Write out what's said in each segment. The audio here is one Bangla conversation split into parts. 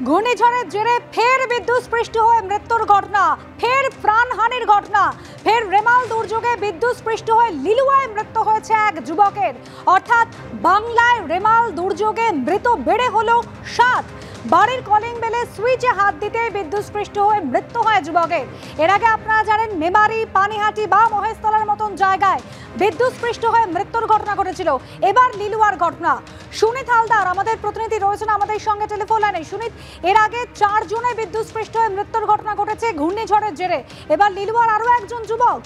ঘূর্ণিঝড়ের জেরে ফের বিদ্যুৎস্পৃষ্ট হয়ে মৃত্যুর ঘটনা, ফের প্রাণহানির ঘটনা, ফের রেমাল দুর্যোগে বিদ্যুৎস্পৃষ্ট হয়ে লিলুয়ায় মৃত্যু হয়েছে এক যুবকের। অর্থাৎ বাংলায় রেমাল দুর্যোগে মৃত বেড়ে হলো 7। বাড়ির কলিং বেলে সুইচে হাত দিতে বিদ্যুৎস্পৃষ্ট হয়ে মৃত্যু হয় যুবকের। এর আগে আপনারা জানেন মেমারি, পানিহাটি বা মহেশতলার মতন জায়গায় বিদ্যুৎস্পৃষ্ট হয়ে মৃত্যুর ঘটনা ঘটেছিল। এবার লিলুয়ার ঘটনা। সুনীত হালদার আমাদের প্রতিনিধি রয়েছেন আমাদের সঙ্গে টেলিফোন লাইনে। সুনীত, এর আগে 4 জনে বিদ্যুৎস্পৃষ্ট হয়ে মৃত্যুর ঘটনা ঘটেছে ঘূর্ণিঝড়ের জেরে, এবার লিলুয়ার আরো একজন যুবক।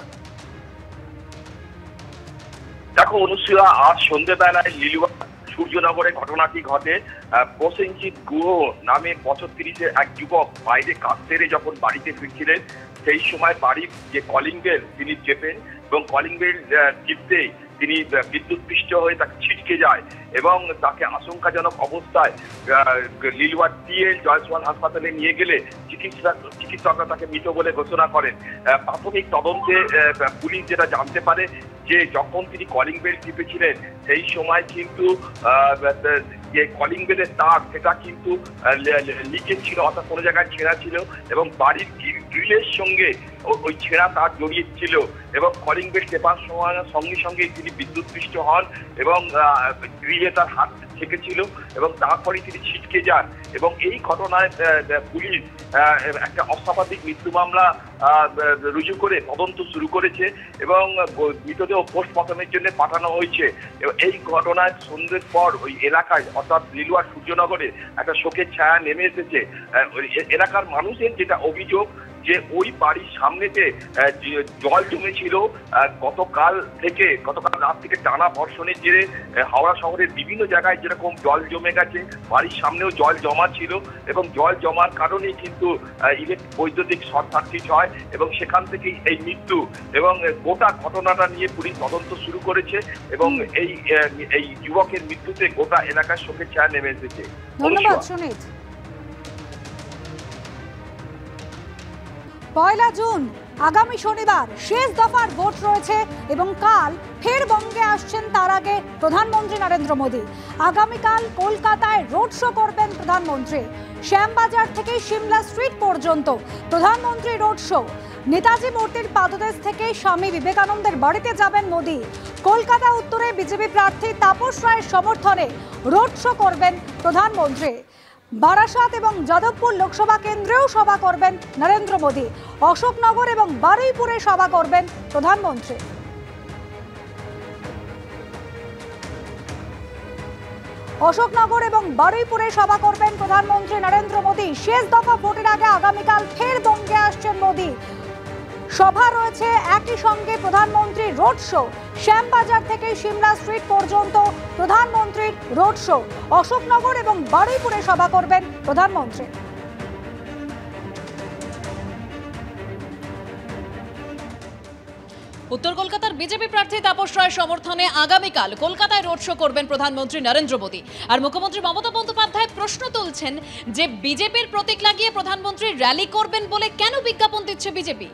দেখো অনুসূয়া, আজ সন্ধ্যেবেলায় লিলুয়া সূর্যনগরে ঘটনাটি ঘটে। প্রসেনজিৎ গুহ নামে 35-এর এক যুবক বাইরে কাজ সেরে যখন বাড়িতে ফিরছিলেন, সেই সময় বাড়ির যে কলিং বেল তিনি চেপেন এবং কলিং বেল টিপতেই তিনি বিদ্যুৎস্পৃষ্ট হয়ে তাকে ছিটকে যায় এবং তাকে আশঙ্কাজনক অবস্থায় লিলুয়ার টিএল জয়সওয়াল হাসপাতালে নিয়ে গেলে চিকিৎসকরা তাকে মৃত বলে ঘোষণা করেন। প্রাথমিক তদন্তে পুলিশ যেটা জানতে পারে যে যখন তিনি কলিং বেল টিপেছিলেন সেই সময় কিন্তু যে কলিং বেলের তার সেটা কিন্তু লিকেজ ছিল, অর্থাৎ কোনো জায়গায় ছেঁড়া ছিল এবং বাড়ির গ্রিলের সঙ্গে ওই ছেঁড়া তার জড়িয়ে ছিল এবং কলিং বেল টেপার সঙ্গে সঙ্গে তিনি বিদ্যুৎস্পৃষ্ট হন এবং গ্রিলে তার হাত ঠেকেছিল এবং তারপরে তিনি ছিটকে যান এবং এই ঘটনায় পুলিশ একটা অস্বাভাবিক মৃত্যু মামলা রুজু করে তদন্ত শুরু করেছে এবং মৃতদেহ পোস্টমর্টমের জন্য পাঠানো হয়েছে। এই ঘটনায় সন্ধ্যের পর ওই এলাকায় অর্থাৎ লিলুয়া সূর্যনগরে একটা শোকের ছায়া নেমে এসেছে। এলাকার মানুষের যেটা অভিযোগ যে ওই বাড়ির সামনেতে জল জমেছিল গতকাল রাত থেকে টানা বর্ষণের জেরে হাওড়া শহরের বিভিন্ন জায়গায় যেরকম জল জমে গেছে, বাড়ির সামনেও জল জমা ছিল এবং জল জমার কারণেই কিন্তু বৈদ্যুতিক শর্ট সার্কিট হয় এবং সেখান থেকেই এই মৃত্যু এবং গোটা ঘটনাটা নিয়ে পুলিশ তদন্ত শুরু করেছে এবং এই যুবকের মৃত্যুতে গোটা এলাকার শোকের ছায়া নেমে এসেছে। ধন্যবাদ সুনীত। 1 জুন আগামী শনিবার শেষ দফার ভোট রয়েছে এবং কাল ফের বঙ্গে আসছেন তার আগে প্রধানমন্ত্রী নরেন্দ্র মোদী। আগামীকাল কলকাতায় রোড শো করবেন প্রধানমন্ত্রী। শ্যামবাজার থেকে সিমলা স্ট্রিট পর্যন্ত প্রধানমন্ত্রী রোড শো। নেতাজি মূর্তির পাদদেশ থেকে স্বামী বিবেকানন্দের বাড়িতে যাবেন মোদী। কলকাতা উত্তরে বিজেপি প্রার্থী তাপস রায়ের সমর্থনে রোড শো করবেন প্রধানমন্ত্রী। বারাসাত এবং যাদবপুর লোকসভা কেন্দ্রেও সভা করবেন নরেন্দ্র মোদী। অশোকনগর এবং বারুইপুরে সভা করবেন প্রধানমন্ত্রী। অশোকনগর এবং বারুইপুরে সভা করবেন প্রধানমন্ত্রী নরেন্দ্র মোদী। শেষ দফা ভোটের আগে আগামীকাল ফের বঙ্গে আসছেন মোদী। সভা রয়েছে একই সঙ্গে প্রধানমন্ত্রীর রোড শো। শ্যামবাজার থেকে সিমলা স্ট্রিট পর্যন্ত প্রধানমন্ত্রীর রোড শো। অশোকনগর এবং বারুইপুরে সভা করবেন প্রধানমন্ত্রী। উত্তর কলকাতার বিজেপি প্রার্থী তাপস রায়ের সমর্থনে আগামীকাল কলকাতায় রোড শো করবেন প্রধানমন্ত্রী নরেন্দ্র মোদী। আর মুখ্যমন্ত্রী মমতা বন্দ্যোপাধ্যায় প্রশ্ন তুলছেন যে বিজেপির প্রতীক লাগিয়ে প্রধানমন্ত্রী র্যালি করবেন বলে কেন বিজ্ঞাপন দিচ্ছে বিজেপি।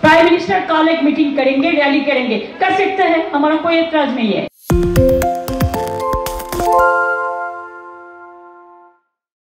प्राइम मिनिस्टर कल एक मीटिंग करेंगे, रैली करेंगे, कर सकते हैं, हमारा कोई एतराज नहीं है।